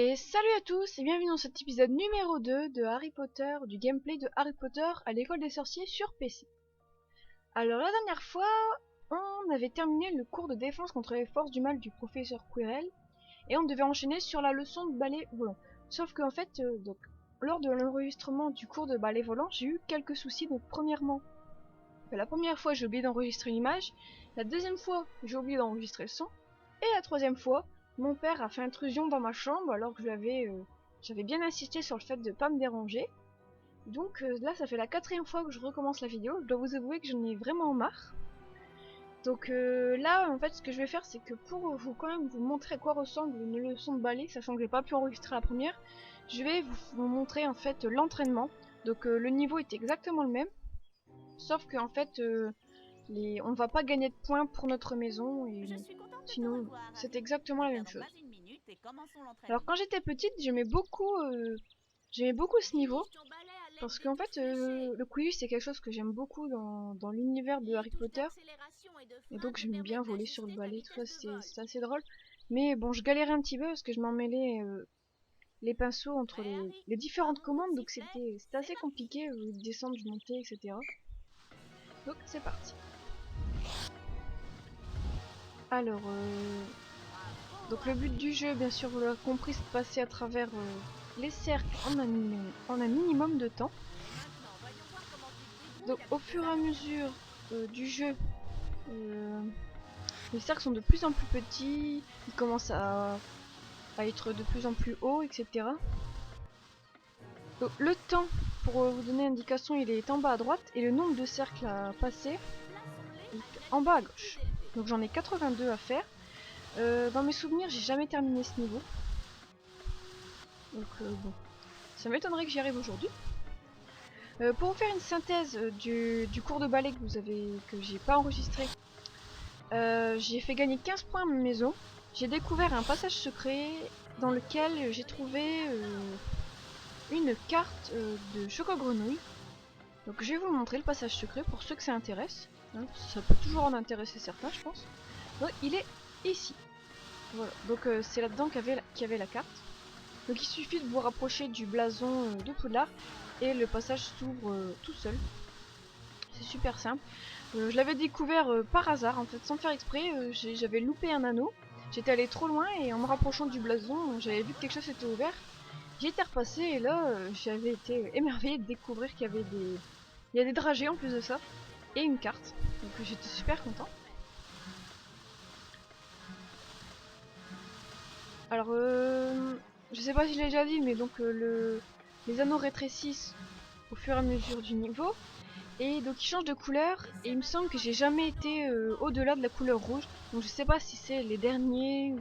Et salut à tous et bienvenue dans cet épisode numéro 2 de Harry Potter, du gameplay de Harry Potter à l'école des sorciers sur PC. Alors la dernière fois, on avait terminé le cours de défense contre les forces du mal du professeur Quirrell et on devait enchaîner sur la leçon de ballet volant. Sauf qu'en fait, lors de l'enregistrement du cours de ballet volant, j'ai eu quelques soucis. Donc premièrement, la première fois j'ai oublié d'enregistrer l'image, la deuxième fois j'ai oublié d'enregistrer le son, et la troisième fois, mon père a fait intrusion dans ma chambre alors que j'avais bien insisté sur le fait de pas me déranger. Donc là ça fait la quatrième fois que je recommence la vidéo, je dois vous avouer que j'en ai vraiment marre. Donc là en fait ce que je vais faire c'est que pour vous quand même vous montrer à quoi ressemble une leçon de ballet, sachant que j'ai pas pu enregistrer la première, je vais vous montrer en fait l'entraînement. Donc le niveau est exactement le même, sauf que en fait on va pas gagner de points pour notre maison et sinon c'est exactement la même chose. Alors quand j'étais petite j'aimais beaucoup ce niveau parce qu'en fait le quidditch c'est quelque chose que j'aime beaucoup dans l'univers de Harry Potter et donc j'aime bien voler sur le balai, tout ça c'est assez drôle. Mais bon je galérais un petit peu parce que je m'emmêlais les pinceaux entre les différentes commandes, donc c'était assez compliqué de descendre, de monter, etc. Donc c'est parti. Alors, donc le but du jeu, bien sûr, vous l'avez compris, c'est de passer à travers les cercles en un minimum de temps. Donc au fur et à mesure du jeu, les cercles sont de plus en plus petits, ils commencent à être de plus en plus hauts, etc. Donc le temps, pour vous donner une indication, il est en bas à droite, et le nombre de cercles à passer est en bas à gauche. Donc j'en ai 82 à faire. Dans mes souvenirs, j'ai jamais terminé ce niveau. Donc bon, ça m'étonnerait que j'y arrive aujourd'hui. Pour vous faire une synthèse du cours de ballet que j'ai pas enregistré, j'ai fait gagner 15 points à ma maison. J'ai découvert un passage secret dans lequel j'ai trouvé une carte de Choco-Grenouille. Donc je vais vous montrer le passage secret pour ceux que ça intéresse. Hein, ça peut toujours en intéresser certains, je pense. Donc il est ici. Voilà, donc c'est là-dedans qu'il y avait la carte. Donc il suffit de vous rapprocher du blason de Poudlard et le passage s'ouvre tout seul. C'est super simple. Je l'avais découvert par hasard en fait, sans faire exprès. J'avais loupé un anneau. J'étais allé trop loin et en me rapprochant du blason, j'avais vu que quelque chose s'était ouvert. J'y étais repassé et là j'avais été émerveillée de découvrir qu'il y a des dragées en plus de ça et une carte. Donc j'étais super content. Alors je sais pas si je l'ai déjà dit, mais donc les anneaux rétrécissent au fur et à mesure du niveau et donc ils changent de couleur et il me semble que j'ai jamais été au-delà de la couleur rouge, donc je sais pas si c'est les derniers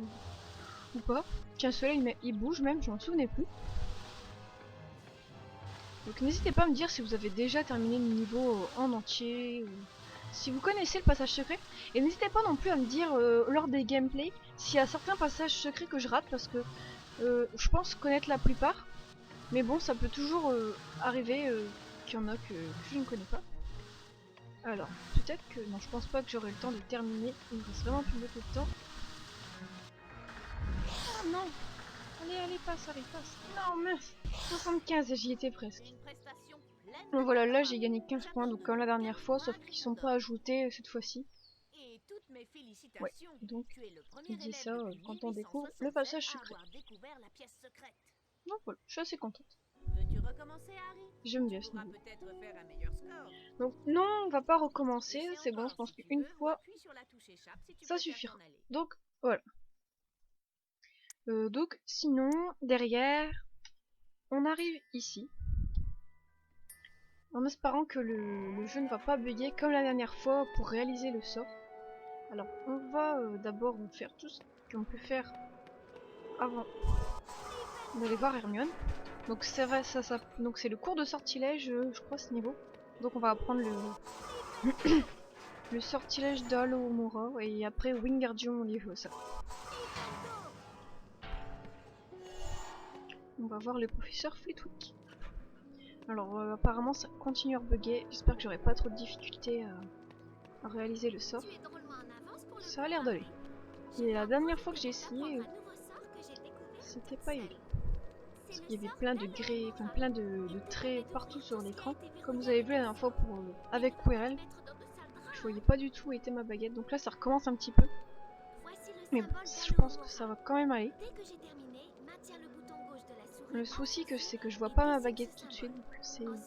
ou pas. Tiens, celui-là il bouge même, je m'en souvenais plus. Donc n'hésitez pas à me dire si vous avez déjà terminé le niveau en entier ou si vous connaissez le passage secret, et n'hésitez pas non plus à me dire lors des gameplays s'il y a certains passages secrets que je rate parce que je pense connaître la plupart, mais bon ça peut toujours arriver qu'il y en a que je ne connais pas. Alors peut-être que non, je pense pas que j'aurai le temps de terminer, il me reste vraiment plus beaucoup de temps. Oh non, allez passe, allez passe. Non mince, 75, j'y étais presque. Donc voilà, là j'ai gagné 15 points, donc comme la dernière fois, sauf qu'ils sont pas ajoutés cette fois-ci. Ouais, donc il dit ça quand on découvre le passage secret. Donc voilà, je suis assez contente. J'aime bien ce niveau. Donc non, on va pas recommencer, c'est bon, je pense qu'une fois, ça suffira. Donc voilà. Donc sinon, derrière, on arrive ici. En espérant que le jeu ne va pas bugger comme la dernière fois pour réaliser le sort. Alors on va d'abord faire tout ce qu'on peut faire avant d'aller voir Hermione. Donc c'est vrai, donc c'est le cours de sortilège, je crois, ce niveau. Donc on va apprendre le sortilège d'Alohomora et après Wingardium Leviosa. On va voir le professeur Flitwick. Alors apparemment ça continue à bugger, j'espère que j'aurai pas trop de difficultés à réaliser le sort. Ça a l'air d'aller. Et la dernière fois que j'ai essayé, c'était pas évident. Parce qu'il y avait plein de grès, enfin plein de traits partout sur l'écran. Comme vous avez vu la dernière fois avec QRL, je voyais pas du tout où était ma baguette. Donc là ça recommence un petit peu. Mais bon, je pense que ça va quand même aller. Le souci c'est que je vois pas ma baguette tout de suite. Donc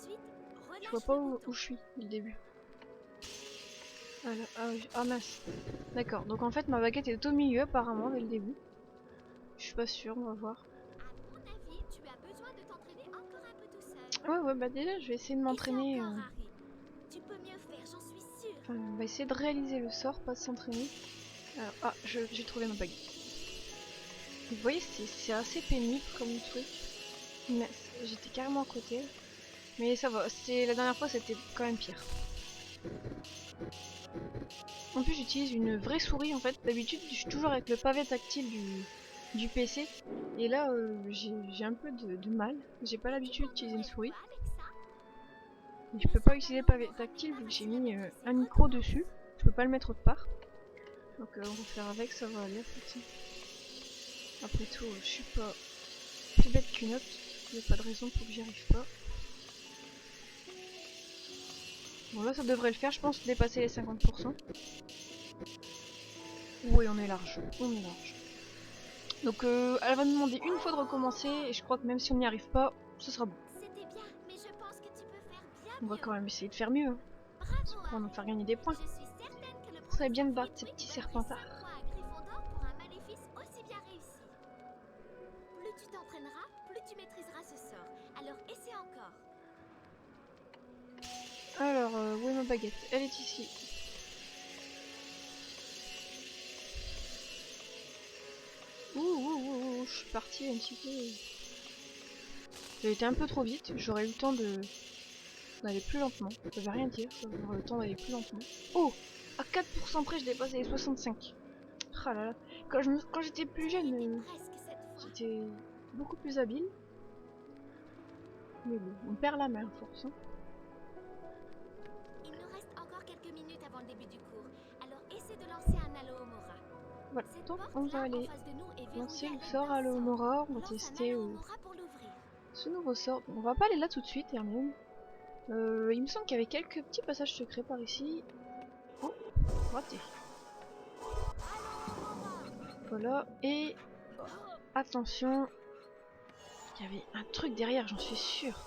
je vois pas où je suis dès le début. Alors, ah mince. D'accord, donc en fait ma baguette est au milieu apparemment dès le début. Je suis pas sûre, on va voir. Ouais, bah déjà je vais essayer de m'entraîner. Enfin, on va essayer de réaliser le sort, pas de s'entraîner. Alors, ah, j'ai trouvé ma baguette. Vous voyez, c'est assez pénible comme truc. J'étais carrément à côté. Mais ça va, la dernière fois c'était quand même pire. En plus j'utilise une vraie souris en fait. D'habitude je suis toujours avec le pavé tactile du PC. Et là j'ai un peu de mal. J'ai pas l'habitude d'utiliser une souris. Je peux pas utiliser le pavé tactile vu que j'ai mis un micro dessus. Je peux pas le mettre autre part. Donc on va faire avec, ça va aller. Après tout, je suis pas plus bête qu'une autre. Il n'y a pas de raison pour que j'y arrive pas. Bon là ça devrait le faire, je pense, dépasser les 50%. Oui, on est large. On est large. Donc elle va me demander une fois de recommencer et je crois que même si on n'y arrive pas, ce sera bon. On va quand même essayer de faire mieux. Hein. Pour nous faire gagner des points. Ça serait bien de battre ces petits serpentards. Plus tu t'entraîneras, plus tu maîtriseras ce sort. Alors essaie encore. Alors, où est ma baguette? Elle est ici. Ouh, je suis partie un petit peu. J'ai été un peu trop vite, j'aurais eu le temps d'aller plus lentement. Ça veut rien dire, j'aurais eu le temps d'aller plus lentement. Oh, à 4% près, je dépassais les 65. Ah là là, quand j'étais plus jeune, j'étais beaucoup plus habile. Mais bon, on perd la main à force. Hein. Il nous reste encore quelques minutes avant le début du cours, alors essaie de lancer un Alohomora. Voilà, donc on va aller lancer le sort Alohomora, on va tester ce nouveau sort. On va pas aller là tout de suite, Hermione. Il me semble qu'il y avait quelques petits passages secrets par ici. Oh, raté. Voilà, et attention, il y avait un truc derrière, j'en suis sûre.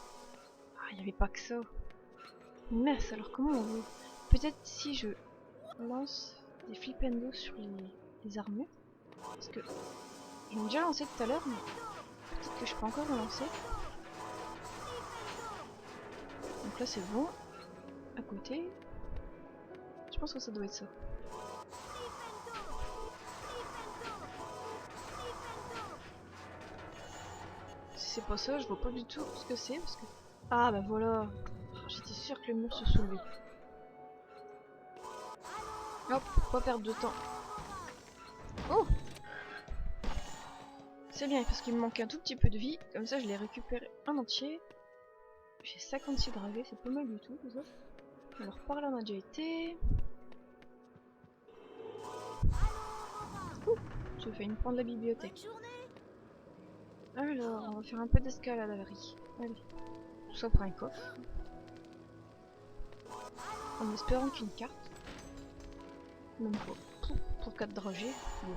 Ah, il n'y avait pas que ça. Mince, alors comment on veut? Peut-être si je lance des flipendo sur les armures. Parce que j'en ai déjà lancé tout à l'heure, mais peut-être que je peux encore relancer. Donc là c'est bon. À côté. Je pense que ça doit être ça. Si c'est pas ça, je vois pas du tout ce que c'est parce que... Ah bah voilà. J'étais sûre que le mur se soulevait. Hop, pas perdre de temps. Oh! C'est bien parce qu'il me manque un tout petit peu de vie. Comme ça je l'ai récupéré en entier. J'ai 56 dragées, c'est pas mal du tout ça. Alors par là on a déjà été. Ouh, j'ai failli me prendre la bibliothèque. Alors, on va faire un peu d'escalade à la riz. Allez, tout ça pour un coffre. En espérant qu'une carte. Même pas. Pour 4 dragées. Bon.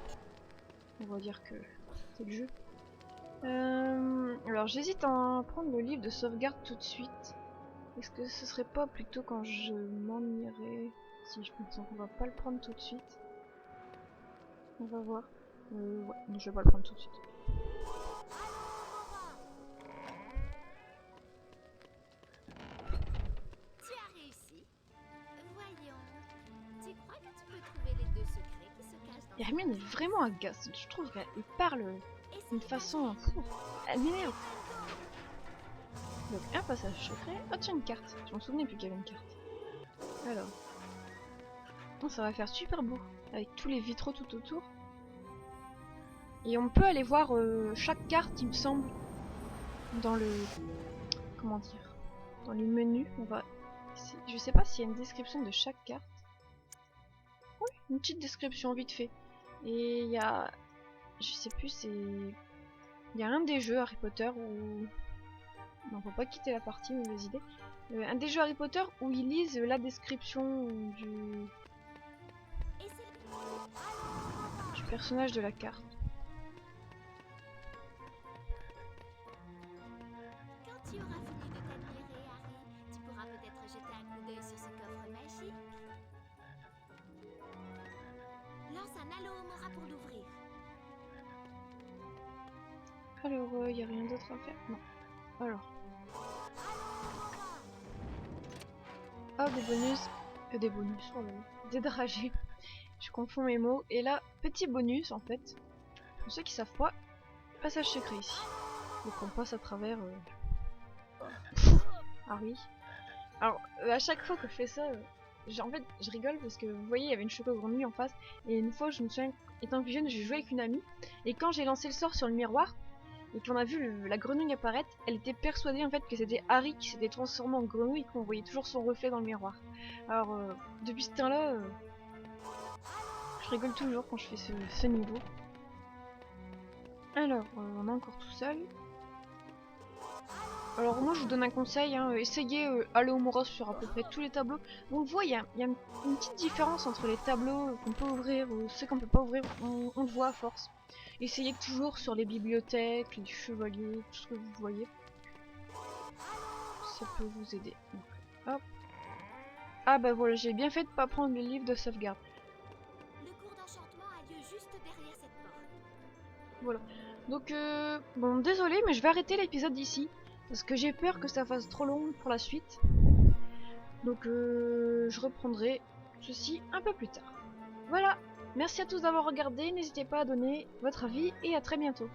On va dire que c'est le jeu. Alors j'hésite à prendre le livre de sauvegarde tout de suite. Est-ce que ce serait pas plutôt quand je m'en irai? Si je pense qu'on va pas le prendre tout de suite. On va voir. Ouais, non, je vais pas le prendre tout de suite. Tu as réussi. Voyons. Tu crois que tu peux trouver les deux secrets qui se cachent dans... Hermione est vraiment agace. Je trouve qu'elle parle d'une façon... Fou. Elle m'énerve. Donc un passage secret. Oh tiens, une carte. Je m'en souvenais plus qu'il y avait une carte. Alors. Oh, ça va faire super beau. Avec tous les vitraux tout autour. Et on peut aller voir chaque carte, il me semble. Dans le... Comment dire? Dans le menu. On va... Je sais pas s'il y a une description de chaque carte. Oui, une petite description vite fait. Et il y a... Je sais plus, c'est... Il y a un des jeux Harry Potter où... Non, faut pas quitter la partie, mauvaise idée. Un des jeux Harry Potter où ils lisent la description du personnage de la carte. Quand tu auras fini de t'admirer, Harry, tu pourras peut-être jeter un coup d'œil sur ce coffre magique. Lance un Alohomora pour l'ouvrir. Alors, il y a rien d'autre à faire? Non. Alors. Ah, des bonus. Des bonus, oh là là. Des dragées. Je confonds mes mots. Et là, petit bonus en fait. Pour ceux qui savent pas, passage secret ici. Donc on passe à travers Harry. Alors, à chaque fois que je fais ça, en fait, je rigole parce que vous voyez, il y avait une choco-grenouille en face. Et une fois, je me souviens, étant plus jeune, j'ai joué avec une amie. Et quand j'ai lancé le sort sur le miroir, et qu'on a vu la grenouille apparaître, elle était persuadée en fait que c'était Harry qui s'était transformé en grenouille et qu'on voyait toujours son reflet dans le miroir. Alors, depuis ce temps-là, je rigole toujours quand je fais ce niveau. Alors, on est encore tout seul. Alors moi je vous donne un conseil, hein, essayez Alohomora sur à peu près tous les tableaux. Donc vous voyez, il y a une petite différence entre les tableaux qu'on peut ouvrir ou ceux qu'on peut pas ouvrir, on le voit à force. Essayez toujours sur les bibliothèques, les chevaliers, tout ce que vous voyez. Ça peut vous aider. Donc, hop. Ah bah voilà, j'ai bien fait de pas prendre le livre de sauvegarde. Le cours d'enchantement a lieu juste derrière cette porte. Voilà. Donc bon, désolé, mais je vais arrêter l'épisode ici. Parce que j'ai peur que ça fasse trop long pour la suite. Donc je reprendrai ceci un peu plus tard. Voilà, merci à tous d'avoir regardé, n'hésitez pas à donner votre avis et à très bientôt.